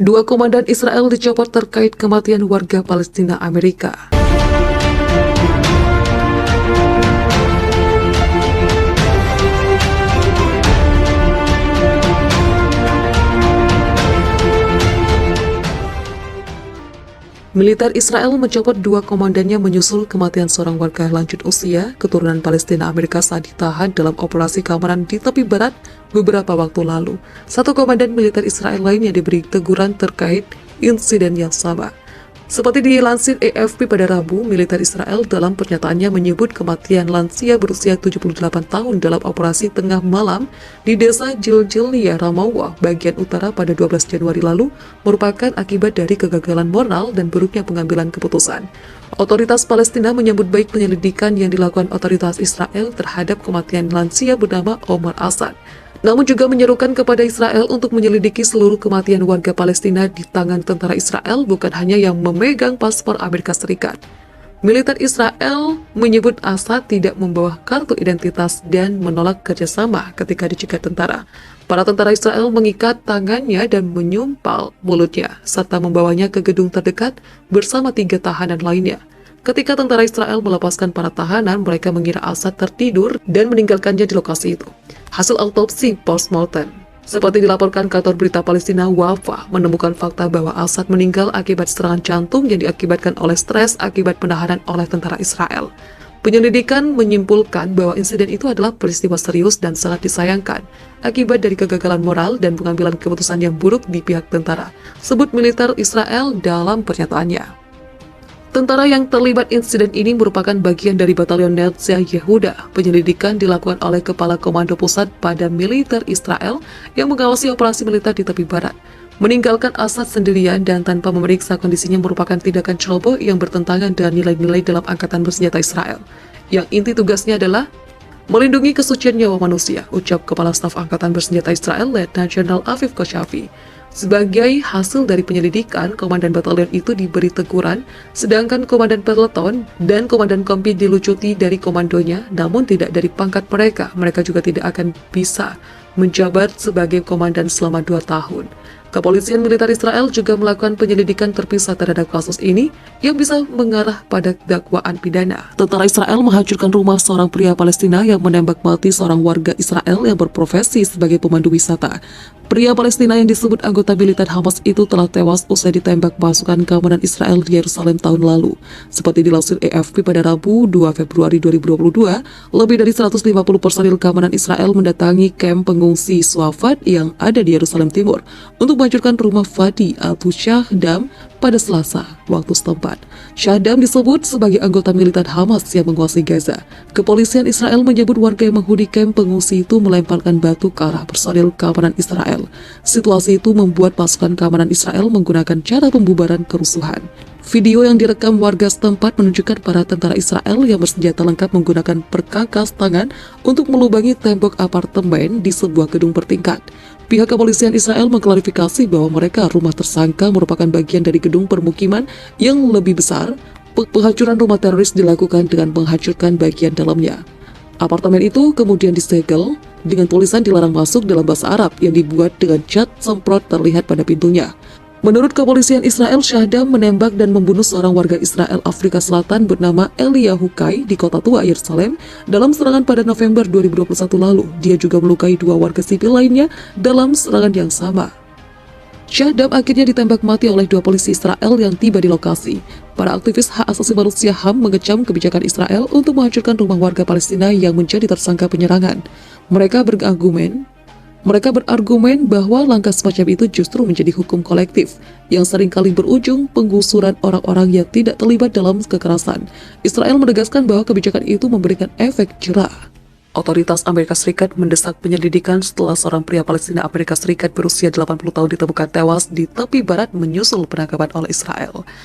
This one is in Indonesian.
Dua komandan Israel dicopot terkait kematian warga Palestina Amerika. Militer Israel mencopot dua komandannya menyusul kematian seorang warga lanjut usia keturunan Palestina Amerika saat ditahan dalam operasi keamanan di tepi barat beberapa waktu lalu. Satu komandan militer Israel lainnya diberi teguran terkait insiden yang sama. Seperti dilansir AFP pada Rabu, militer Israel dalam pernyataannya menyebut kematian lansia berusia 78 tahun dalam operasi tengah malam di desa Jiljilia, Ramallah, bagian utara pada 12 Januari lalu merupakan akibat dari kegagalan moral dan buruknya pengambilan keputusan. Otoritas Palestina menyambut baik penyelidikan yang dilakukan otoritas Israel terhadap kematian lansia bernama Omar Assad, namun juga menyerukan kepada Israel untuk menyelidiki seluruh kematian warga Palestina di tangan tentara Israel, bukan hanya yang memegang paspor Amerika Serikat. Militer Israel menyebut Assad tidak membawa kartu identitas dan menolak kerjasama ketika dicegat tentara. Para tentara Israel mengikat tangannya dan menyumpal mulutnya, serta membawanya ke gedung terdekat bersama 3 tahanan lainnya. Ketika tentara Israel melepaskan para tahanan, mereka mengira Assad tertidur dan meninggalkannya di lokasi itu. Hasil autopsi postmortem, seperti dilaporkan kantor berita Palestina Wafa, menemukan fakta bahwa Assad meninggal akibat serangan jantung yang diakibatkan oleh stres akibat penahanan oleh tentara Israel. Penyelidikan menyimpulkan bahwa insiden itu adalah peristiwa serius dan sangat disayangkan akibat dari kegagalan moral dan pengambilan keputusan yang buruk di pihak tentara, sebut militer Israel dalam pernyataannya. Tentara yang terlibat insiden ini merupakan bagian dari Batalion Netzia Yehuda. Penyelidikan dilakukan oleh Kepala Komando Pusat pada militer Israel yang mengawasi operasi militer di tepi barat. Meninggalkan Assad sendirian dan tanpa memeriksa kondisinya merupakan tindakan ceroboh yang bertentangan dengan nilai-nilai dalam Angkatan Bersenjata Israel, yang inti tugasnya adalah melindungi kesucian nyawa manusia, ucap Kepala Staf Angkatan Bersenjata Israel, Letnan Jenderal Aviv Koshavi. Sebagai hasil dari penyelidikan, komandan batalion itu diberi teguran, sedangkan komandan peleton dan komandan kompi dilucuti dari komandonya, namun tidak dari pangkat mereka. Mereka juga tidak akan bisa menjabat sebagai komandan selama 2 tahun. Kepolisian militer Israel juga melakukan penyelidikan terpisah terhadap kasus ini yang bisa mengarah pada dakwaan pidana. Tentara Israel menghancurkan rumah seorang pria Palestina yang menembak mati seorang warga Israel yang berprofesi sebagai pemandu wisata. Pria Palestina yang disebut anggota militan Hamas itu telah tewas usai ditembak pasukan keamanan Israel di Yerusalem tahun lalu. Seperti dilansir AFP pada Rabu 2 Februari 2022, lebih dari 150 personil keamanan Israel mendatangi kamp pengungsi Suafat yang ada di Yerusalem Timur untuk menghancurkan rumah Fadi Abu Shahdam pada Selasa, waktu setempat. Shahdam disebut sebagai anggota militan Hamas yang menguasai Gaza. Kepolisian Israel menyebut warga yang menghuni kamp pengungsi itu melemparkan batu ke arah personil keamanan Israel. Situasi itu membuat pasukan keamanan Israel menggunakan cara pembubaran kerusuhan. Video yang direkam warga setempat menunjukkan para tentara Israel yang bersenjata lengkap menggunakan perkakas tangan untuk melubangi tembok apartemen di sebuah gedung bertingkat. Pihak kepolisian Israel mengklarifikasi bahwa rumah tersangka merupakan bagian dari gedung permukiman yang lebih besar. Penghancuran rumah teroris dilakukan dengan menghancurkan bagian dalamnya. Apartemen itu kemudian disegel dengan tulisan dilarang masuk dalam bahasa Arab yang dibuat dengan cat semprot terlihat pada pintunya. Menurut kepolisian Israel, Shahdam menembak dan membunuh seorang warga Israel Afrika Selatan bernama Eliyahu Kai di kota tua Yerusalem dalam serangan pada November 2021 lalu. Dia juga melukai 2 warga sipil lainnya dalam serangan yang sama. Shahdam akhirnya ditembak mati oleh 2 polisi Israel yang tiba di lokasi. Para aktivis hak asasi manusia HAM mengecam kebijakan Israel untuk menghancurkan rumah warga Palestina yang menjadi tersangka penyerangan. Mereka berargumen bahwa langkah semacam itu justru menjadi hukum kolektif yang seringkali berujung penggusuran orang-orang yang tidak terlibat dalam kekerasan. Israel menegaskan bahwa kebijakan itu memberikan efek jerah. Otoritas Amerika Serikat mendesak penyelidikan setelah seorang pria Palestina Amerika Serikat berusia 80 tahun ditemukan tewas di tepi barat menyusul penangkapan oleh Israel.